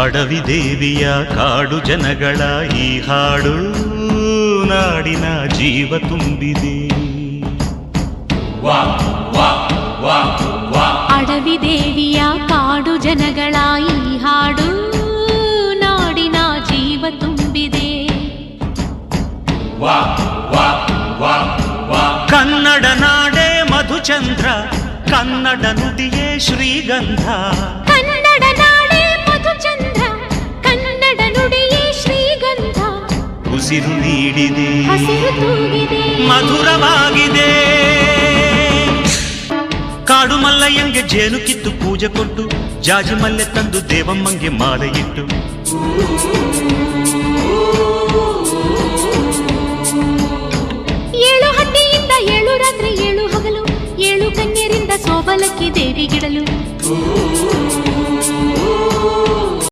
ಅಡವಿ ದೇವಿಯ ಕಾಡು ಜನಗಳ ಈ ಹಾಡು ನಾಡಿನ ಜೀವ ತುಂಬಿದೆ. ಅಡವಿ ದೇವಿಯ ಕಾಡು ಜನಗಳ ಈ ಹಾಡು ನಾಡಿನ ಜೀವ ತುಂಬಿದೆ. ಕನ್ನಡ ನಾಡೇ ಮಧುಚಂದ್ರ, ಕನ್ನಡ ನುಡಿಯೇ ಶ್ರೀಗಂಧ. ಕನ್ನಡ ನಾಡೇ ಮಧುಚಂದ್ರ, ಕನ್ನಡ ನುಡಿಯೇ ಶ್ರೀಗಂಧ. ಉಸಿರು ನೀಡಿದೆ, ಹಸಿರು ತೂಗಿದೆ, ಮಧುರವಾಗಿದೆ. ಕಾಡು ಮಲ್ಲಯ್ಯಂಗೆ ಜೇನು ಕಿತ್ತು ಪೂಜೆ ಕೊಟ್ಟು, ಜಾಜಿ ಮಲ್ಲೆ ತಂದು ದೇವಮ್ಮಂಗೆ ಮಾಲೆ ಇಟ್ಟು, ಏಳು ಹಟ್ಟಿಯಿಂದ ಏಳು ರಾತ್ರಿ ಏಳು ಹಗಲು, ಏಳು ಕನ್ಯರಿಂದ ಸೋಬಲಕ್ಕಿ ದೇವಿಗಿಡಲು.